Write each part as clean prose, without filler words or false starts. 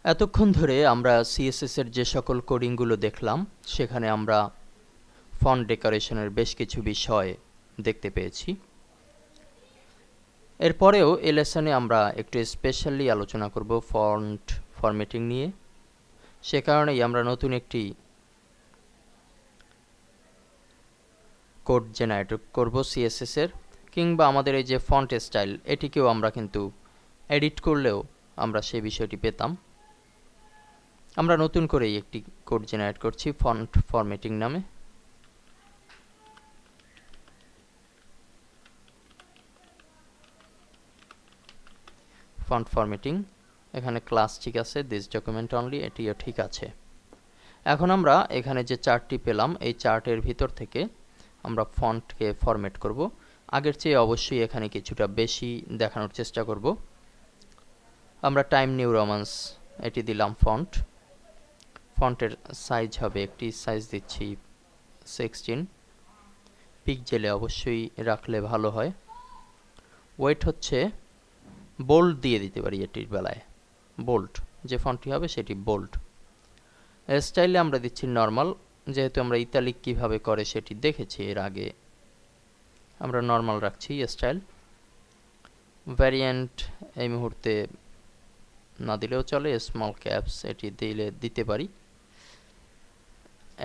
এতক্ষণ ধরে আমরা সিএসএস এর যে সকল কোডিংগুলো দেখলাম সেখানে আমরা ফন্ট ডেকোরেশনের বেশ কিছু বিষয় দেখতে পেয়েছি। এরপরেও এই লেসনে আমরা একটু স্পেশালি আলোচনা করব ফন্ট ফরম্যাটিং নিয়ে। সে কারণেই আমরা নতুন একটি কোড জেনারেট করব সিএসএস এর, কিংবা আমাদের এই যে ফন্ট স্টাইল এটিকেও আমরা কিন্তু এডিট করলেও আমরা সেই বিষয়টি পেতাম। আমরা নতুন করে একটি কোড জেনারেট করছি ফন্ট ফরম্যাটিং নামে। ফন্ট ফরম্যাটিং, এখানে ক্লাস ঠিক আছে, দিস ডকুমেন্ট অনলি এটিও ঠিক আছে। এখন আমরা এখানে যে চার্টটি পেলাম এই চার্টের ভিতর থেকে আমরা ফন্টকে ফরম্যাট করব। আগের চেয়ে অবশ্যই এখানে কিছুটা বেশি দেখানোর চেষ্টা করব। আমরা টাইম নিউ রোমান্স এটি দিলাম ফন্ট। ফন্টের সাইজ হবে, একটি সাইজ দিচ্ছি 16 পিক্সেলে অবশ্যই রাখলে ভালো হয়। ওয়েট হচ্ছে বোল্ড দিয়ে দিতে পারি, এটির বেলায় বোল্ড যে ফন্টটি হবে সেটি বোল্ড। স্টাইলে আমরা দিচ্ছি নর্মাল, যেহেতু আমরা ইতালিক কিভাবে করে সেটি দেখেছি এর আগে, আমরা নর্মাল রাখছি স্টাইল। ভ্যারিয়েন্ট এই মুহূর্তে না দিলেও চলে, স্মল ক্যাপস এটি দিতে পারি।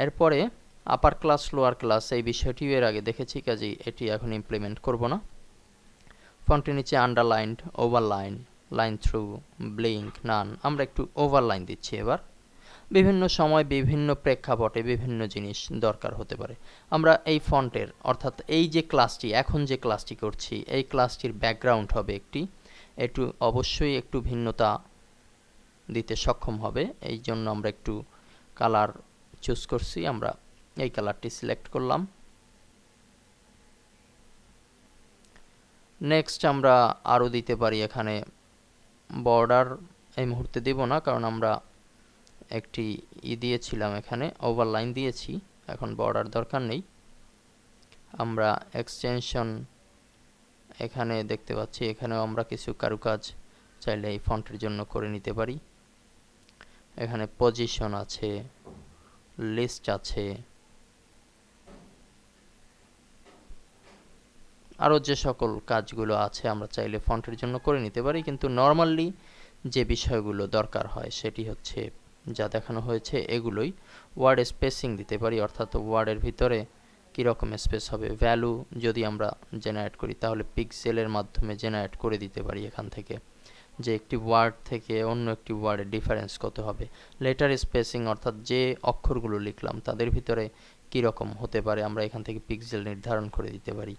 এরপরে আপার ক্লাস লোয়ার ক্লাস এই বিষয়টিও এর আগে দেখেছি, কাজেই এটি এখন ইমপ্লিমেন্ট করব না। ফন্টের নিচে underlined, overline, line through, blink, none, আমরা একটু ওভারলাইন দিচ্ছি এবার। বিভিন্ন সময় বিভিন্ন প্রেক্ষাপটে বিভিন্ন জিনিস দরকার হতে পারে। আমরা এই ফন্টের অর্থাৎ এই যে ক্লাসটি এখন যে ক্লাসটি করছি এই ক্লাসটির ব্যাকগ্রাউন্ড হবে একটু অবশ্যই একটু ভিন্নতা দিতে সক্ষম হবে। এই জন্য আমরা একটু কালার চুজ করছি, আমরা এই কালারটি সিলেক্ট করলাম। নেক্সট আমরা আরও দিতে পারি এখানে বর্ডার, এই মুহূর্তে দেব না কারণ আমরা একটি দিয়েছিলাম, এখানে ওভারলাইন দিয়েছি, এখন বর্ডার দরকার নেই। আমরা এক্সটেনশন এখানে দেখতে পাচ্ছি, এখানেও আমরা কিছু কারুকাজ চাইলে এই ফন্টের জন্য করে নিতে পারি। এখানে পজিশন আছে, লিস্ট আছে, আরও যে সকল কাজগুলো আছে আমরা চাইলে ফন্টের জন্য করে নিতে পারি। কিন্তু নর্মালি যে বিষয়গুলো দরকার হয় সেটি হচ্ছে যা দেখানো হয়েছে এগুলোই। ওয়ার্ড স্পেসিং দিতে পারি, অর্থাৎ ওয়ার্ডের ভিতরে কীরকম স্পেস হবে। ভ্যালু যদি আমরা জেনারেট করি তাহলে পিক্সেলের মাধ্যমে জেনারেট করে দিতে পারি এখান থেকে, যে একটি ওয়ার্ড থেকে অন্য একটি ওয়ার্ডের ডিফারেন্স কত হবে। লেটার স্পেসিং অর্থাৎ যে অক্ষরগুলো লিখলাম তাদের ভিতরে কীরকম হতে পারে আমরা এখান থেকে পিক্সেল নির্ধারণ করে দিতে পারি।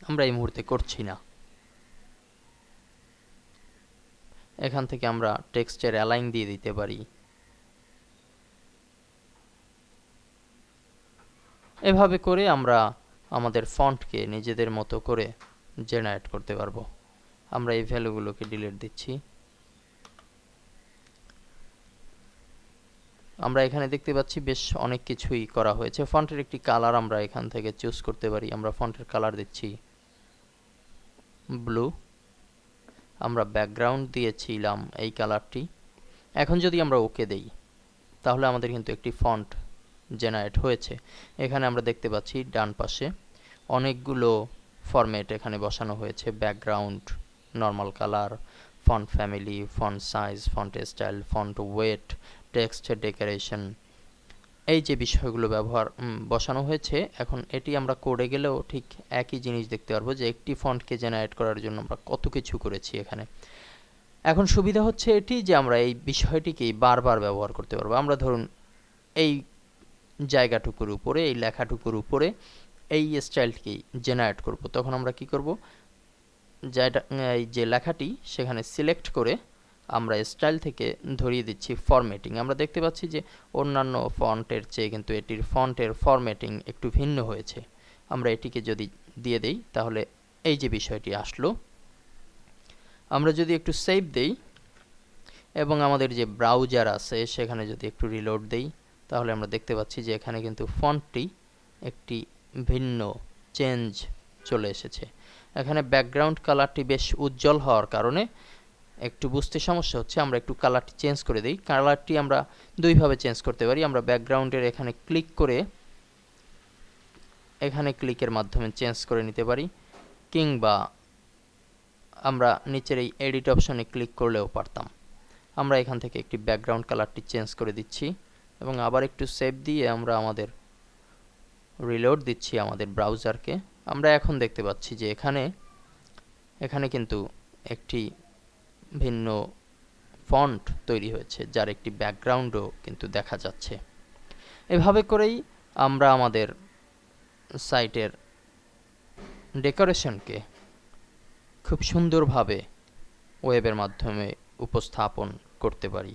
আমরা এই মুহূর্তে করছি না। এখান থেকে আমরা টেক্সটের অ্যালাইন দিয়ে দিতে পারি। এভাবে করে আমরা আমাদের ফন্টকে নিজেদের মতো করে জেনারেট করতে পারবো। আমরা এই ভ্যালুগুলোকে ডিলিট দিচ্ছি। আমরা এখানে দেখতে পাচ্ছি বেশ অনেক কিছুই করা হয়েছে। ফন্টের একটি কালার আমরা এখান থেকে চুজ করতে পারি। আমরা ফন্টের কালার দিচ্ছি ব্লু, আমরা ব্যাকগ্রাউন্ড দিয়েছিলাম এই কালারটি। এখন যদি আমরা ওকে দেই তাহলে আমাদের কিন্তু একটি ফন্ট জেনারেট হয়েছে। এখানে আমরা দেখতে পাচ্ছি ডান পাশে অনেকগুলো ফরম্যাট এখানে বসানো হয়েছে, background, normal colour, font family, font size, font style, font wait, text decoration, এই যে বিষয়গুলো বসানো হয়েছে। এখন এটি আমরা কোডে গেলেও ঠিক একই জিনিস দেখতে পারবো যে একটি ফন্টকে জেনারেট করার জন্য আমরা কত কিছু করেছি এখানে। এখন সুবিধা হচ্ছে এটি যে আমরা এই বিষয়টিকেই বারবার ব্যবহার করতে পারবো। আমরা ধরুন এই জায়গাটুকুর উপরে, এই লেখাটুকুর উপরে এই স্টাইলটিকেই জেনারেট করব, তখন আমরা কি করব, এই যে লেখাটি সেখানে সিলেক্ট করে আমরা স্টাইল থেকে ধরিয়ে দিচ্ছি ফরম্যাটিং। আমরা দেখতে পাচ্ছি যে অন্যান্য ফন্টের চেয়ে কিন্তু এটির ফন্টের ফরম্যাটিং একটু ভিন্ন হয়েছে। আমরা এটিকে যদি দিয়ে দেই তাহলে এই যে বিষয়টি আসলো। আমরা যদি একটু সেভ দেই এবং আমাদের যে ব্রাউজার আছে সেখানে যদি একটু রিলোড দেই তাহলে আমরা দেখতে পাচ্ছি যে এখানে কিন্তু ফন্টটি একটি ভিন্ন চেঞ্জ চলে এসেছে। এখানে ব্যাকগ্রাউন্ড কালারটি বেশ উজ্জ্বল হওয়ার কারণে একটু বুঝতে সমস্যা হচ্ছে, আমরা একটু কালারটি চেঞ্জ করে দিই। কালারটি আমরা দুইভাবে চেঞ্জ করতে পারি। আমরা ব্যাকগ্রাউন্ডের এখানে ক্লিক করে এখানে ক্লিকের মাধ্যমে চেঞ্জ করে নিতে পারি, কিংবা আমরা নিচের এই এডিট অপশনে ক্লিক করলেও পারতাম। আমরা এখান থেকে একটি ব্যাকগ্রাউন্ড কালারটি চেঞ্জ করে দিচ্ছি এবং আবার একটু সেভ দিয়ে আমরা আমাদের রিলোড দিচ্ছি আমাদের ব্রাউজারকে। আমরা এখন দেখতে পাচ্ছি যে এখানে কিন্তু একটি ভিন্ন ফন্ট তৈরি হয়েছে, যার একটি ব্যাকগ্রাউন্ডও কিন্তু দেখা যাচ্ছে। এভাবে করেই আমরা আমাদের সাইটের ডেকোরেশনকে খুব সুন্দরভাবে ওয়েবের মাধ্যমে উপস্থাপন করতে পারি।